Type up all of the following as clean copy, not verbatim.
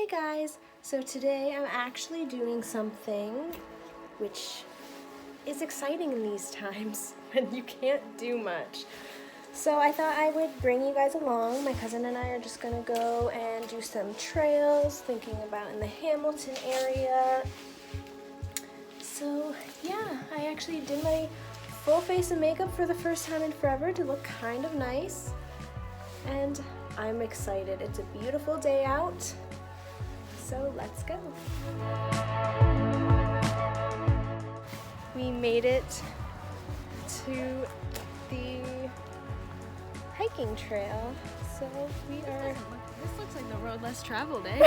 Hey guys, so today I'm actually doing something which is exciting in these times when you can't do much. So I thought I would bring you guys along. My cousin and I are just gonna go and do some trails, thinking about in the Hamilton area. So yeah, I actually did my full face of makeup for the first time in forever to look kind of nice. And I'm excited. It's a beautiful day out. So let's go. We made it to the hiking trail. So we are... This looks like the road less traveled, eh?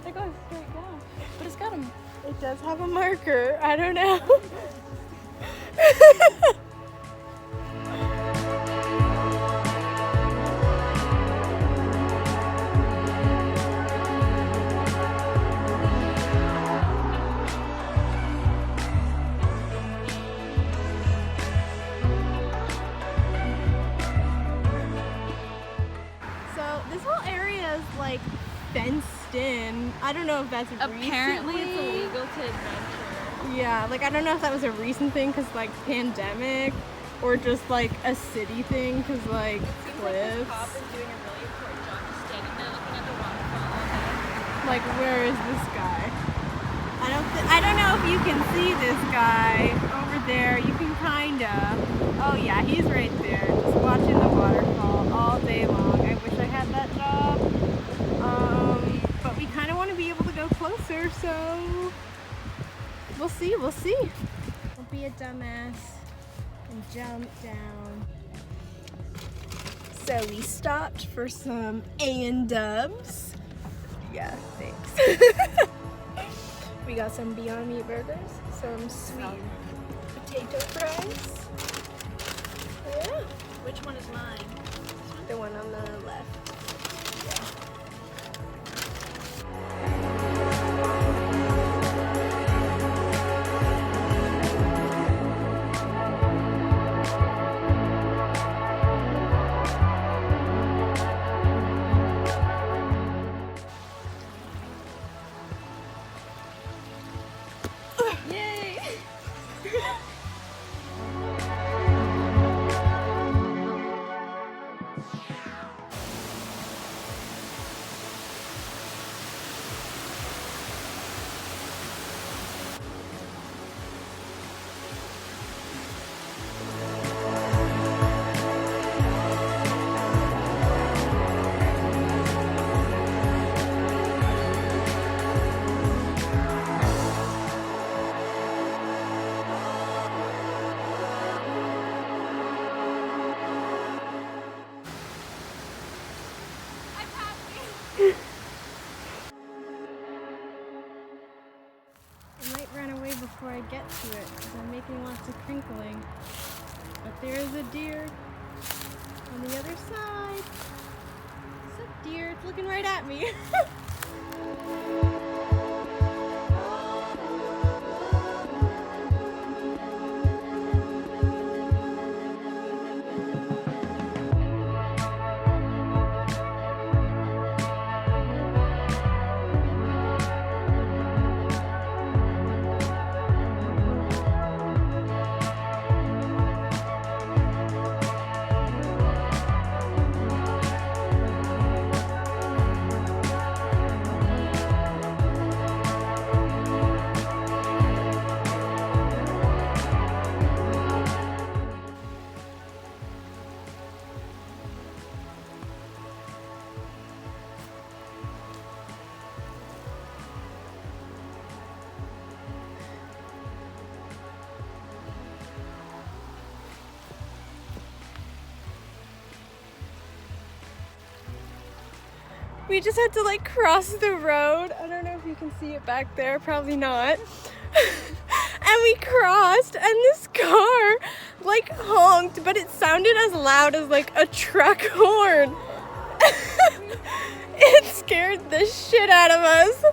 They're going straight down. But it's got a... It does have a marker. I don't know. This whole area is like fenced in. I don't know if that's Apparently recently. it's illegal to adventure. Yeah, like I don't know if that was a recent thing because like pandemic or just like a city thing because like Seems like cliffs. this cop is doing a really important job just standing there looking at the waterfall all day. Like where is this guy? I don't know if you can see this guy over there. You can kinda. Oh yeah, he's right there, just watching the waterfall all day long. I wish I had that job. But we kind of want to be able to go closer, so we'll see. Don't be a dumbass and jump down. So we stopped for some A&Ws. Yeah, thanks. We got some Beyond Meat burgers, some sweet potato fries. Yeah, Which one is mine? the one on the left. Yay! I might run away before I get to it because I'm making lots of crinkling. But there is a deer on the other side. What's up, deer? It's looking right at me. We just had to like cross the road. I don't know if you can see it back there, probably not. And we crossed and this car like honked, but it sounded as loud as like a truck horn. It scared the shit out of us.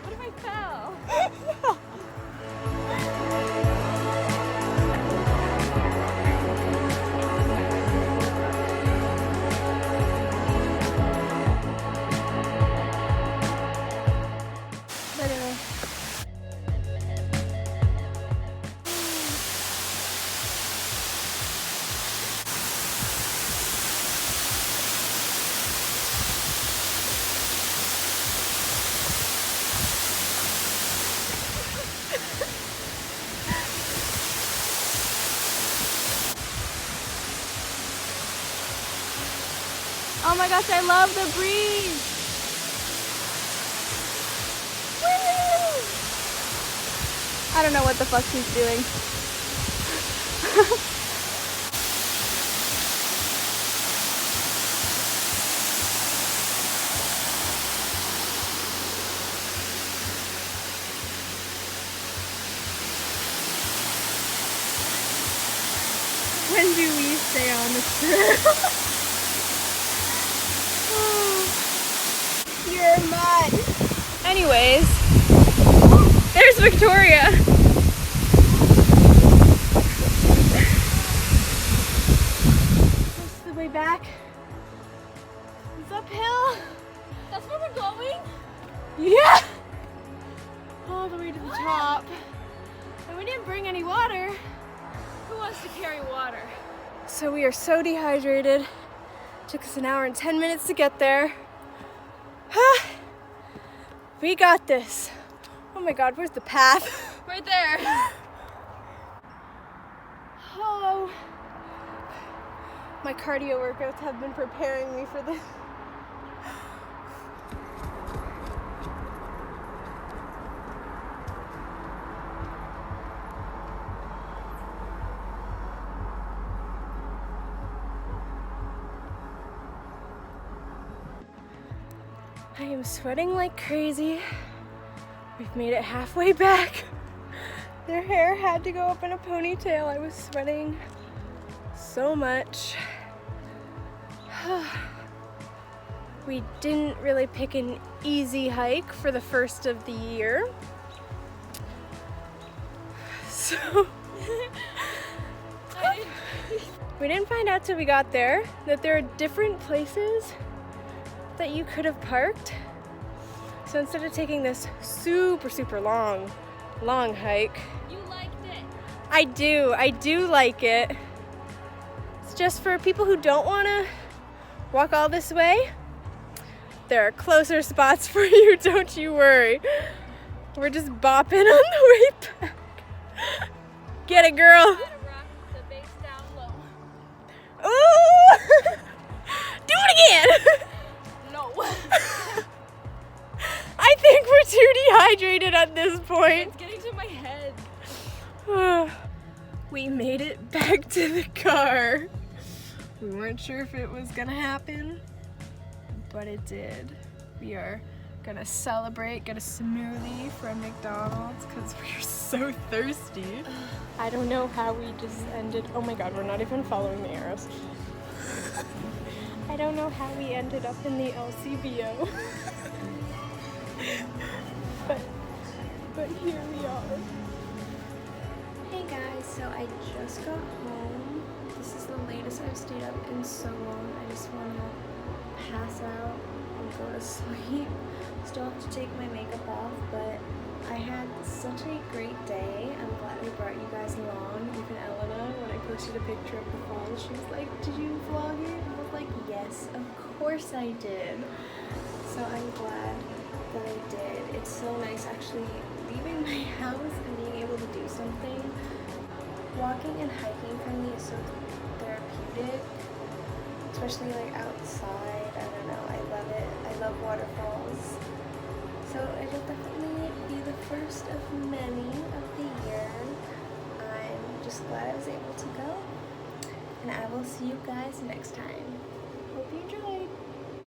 What if I fell? my gosh, I love the breeze. Woo! I don't know what the fuck he's doing. When do we stay on the trail? You're mud. Anyways, there's Victoria. This is the way back. It's uphill. That's where we're going? Yeah. All the way to the top. And we didn't bring any water. Who wants to carry water? So we are so dehydrated. Took us an hour and 10 minutes to get there. We got this. Oh my God, where's the path? Right there. Oh. My cardio workouts have been preparing me for this. I am sweating like crazy. We've made it halfway back. Their hair had to go up in a ponytail. I was sweating so much. We didn't really pick an easy hike for the first of the year. So we didn't find out till we got there that there are different places that you could have parked. So instead of taking this super long hike. You liked it. I do like it. It's just for people who don't want to walk all this way. There are closer spots for you, don't you worry. We're just bopping on the way back. Get it, girl. Gotta rock the base down low. Ooh! Do it again. No. I think we're too dehydrated at this point. It's getting to my head. We made it back to the car. We weren't sure if it was gonna happen, but it did. We are gonna celebrate, get a smoothie from McDonald's because we're so thirsty. I don't know how we just ended. Oh my God, we're not even following the arrows. I don't know how we ended up in the LCBO. but here we are. Hey guys, so I just got home. This is the latest I've stayed up in so long. I just want to pass out and go to sleep. Still have to take my makeup off, but I had such a great day. I'm glad I brought you guys along. Even Elena, when I posted a picture of the falls, she was like, "Did you vlog it?" And I was like, "Yes, of course I did." So I'm glad that I did. It's so nice actually leaving my house and being able to do something. Walking and hiking for me is so therapeutic, especially like outside. I don't know, I love it. I love waterfalls. So it'll definitely be the first of many of the year. I'm just glad I was able to go, and I will see you guys next time. Hope you enjoyed.